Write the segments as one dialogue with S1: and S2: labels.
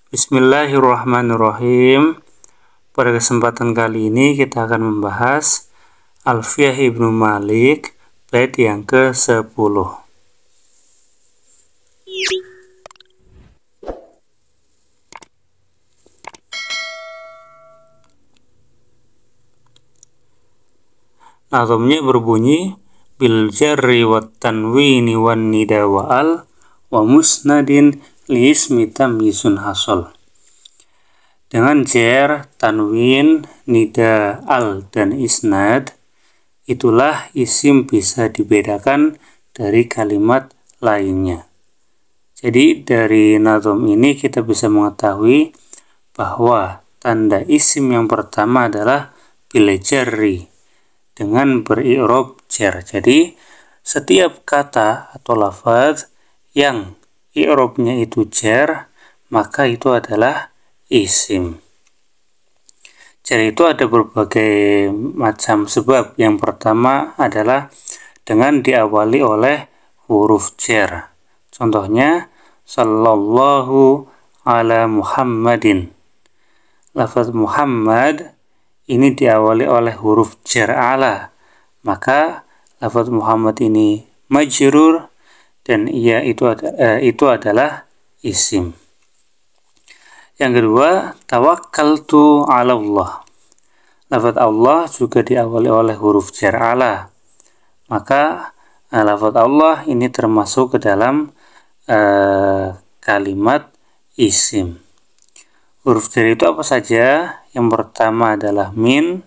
S1: Bismillahirrahmanirrahim. Pada kesempatan kali ini kita akan membahas Alfiyah Ibnu Malik bait yang ke-10. Nazamnya berbunyi bil jarri wat tanwini wan nida wa al wa musnadin li ismi tamyizun hasol. Dengan jar, tanwin, nida, al, dan isnad, itulah isim bisa dibedakan dari kalimat lainnya. Jadi dari nazam ini kita bisa mengetahui bahwa tanda isim yang pertama adalah bil jarri dengan beri'rab jar. Jadi setiap kata atau lafaz yang i'rabnya itu jar, maka itu adalah isim. Jar itu ada berbagai macam sebab. Yang pertama adalah dengan diawali oleh huruf jar. Contohnya sallallahu ala Muhammadin. Lafaz Muhammad ini diawali oleh huruf jar ala, maka lafaz Muhammad ini majrur dan itu adalah isim. Yang kedua, tawakkaltu 'ala Allah. Lafaz Allah juga diawali oleh huruf jar ala, maka lafaz Allah ini termasuk ke dalam kalimat isim. Huruf jar itu apa saja? Yang pertama adalah min,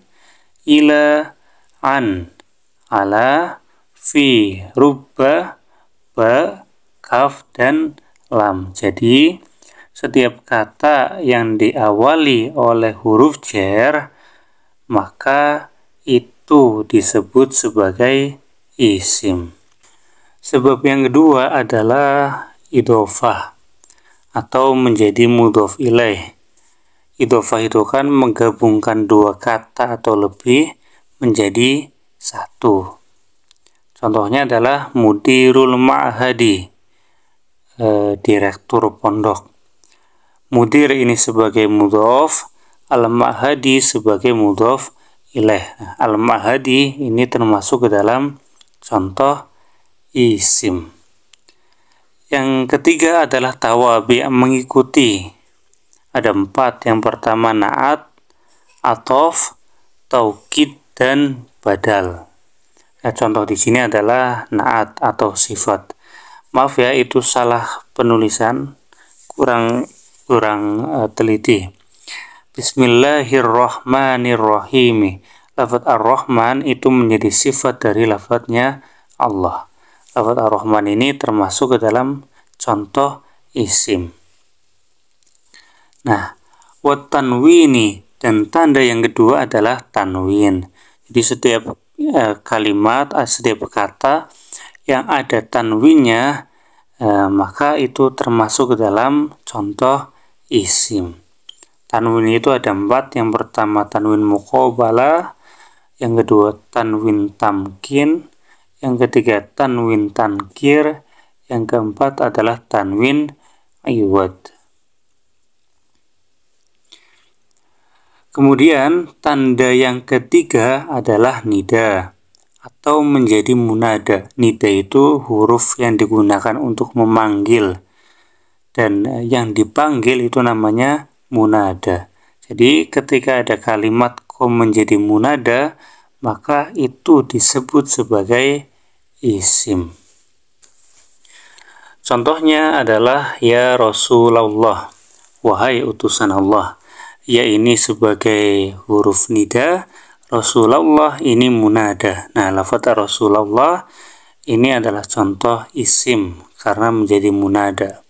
S1: ila, an, ala, fi, rubba, ba, kaf, dan lam. Jadi setiap kata yang diawali oleh huruf jar, maka itu disebut sebagai isim. Sebab yang kedua adalah idhofah atau menjadi mudhof ilaih. Idhofah itu kan menggabungkan dua kata atau lebih menjadi satu. Contohnya adalah mudirul ma'hadi, direktur pondok. Mudir ini sebagai mudhof, al-ma'hadi sebagai mudhof ilaih. Al-ma'hadi ini termasuk ke dalam contoh isim. Yang ketiga adalah tawabi, mengikuti. Ada 4. Yang pertama na'at, atof, taukid, dan badal. Contoh di sini adalah na'at atau sifat. Maaf ya, itu salah penulisan, kurang teliti. Bismillahirrahmanirrahim. Lafaz ar-Rahman itu menjadi sifat dari lafaznya Allah. Lafaz ar-Rahman ini termasuk ke dalam contoh isim. Nah, wat tanwini, dan tanda yang kedua adalah tanwin. Jadi setiap kalimat, setiap kata yang ada tanwinnya, maka itu termasuk ke dalam contoh isim. Tanwin itu ada 4. Yang pertama tanwin muqabalah, yang kedua tanwin tamkin, yang ketiga tanwin tankir, yang keempat adalah tanwin iwad. Kemudian tanda yang ketiga adalah nida atau menjadi munada. Nida itu huruf yang digunakan untuk memanggil, dan yang dipanggil itu namanya munada. Jadi ketika ada kalimat kom menjadi munada, maka itu disebut sebagai isim. Contohnya adalah ya Rasulullah, wahai utusan Allah. Ya ini sebagai huruf nida, Rasulullah ini munada. Nah, lafaz Rasulullah ini adalah contoh isim karena menjadi munada.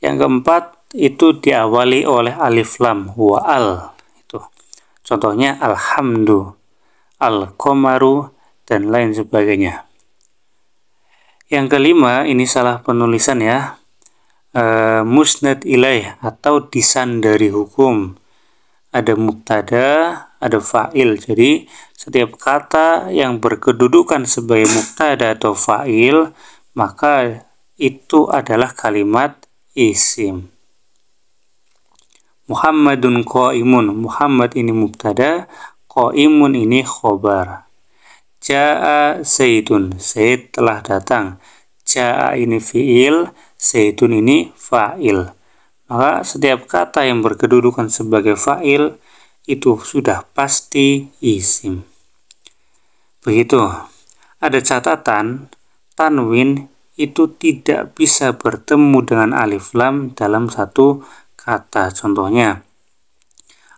S1: Yang keempat itu diawali oleh alif lam wa al. Itu contohnya alhamdu, al-qamaru, dan lain sebagainya. Yang kelima, ini salah penulisan ya, musnad ilaih atau disandari hukum. Ada mubtada, ada fa'il. Jadi setiap kata yang berkedudukan sebagai mubtada atau fa'il, maka itu adalah kalimat isim. Muhammadun qaimun, Muhammad ini mubtada, qaimun ini khobar. Ja'a Zaidun, Zaid telah datang. Ja'a ini fi'il, Zaidun ini fa'il. Maka setiap kata yang berkedudukan sebagai fa'il itu sudah pasti isim. Begitu. Ada catatan, tanwin itu tidak bisa bertemu dengan alif lam dalam satu kata. Contohnya,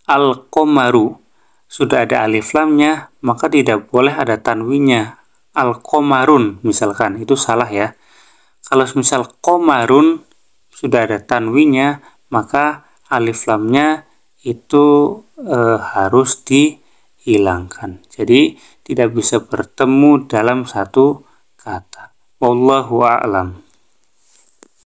S1: al-qomaru, sudah ada alif lamnya, maka tidak boleh ada tanwinnya. Al-qomarun misalkan, itu salah ya. Kalau misal qomarun sudah ada tanwinnya, maka alif lamnya itu harus dihilangkan. Jadi tidak bisa bertemu dalam satu kata. Wallahu a'lam.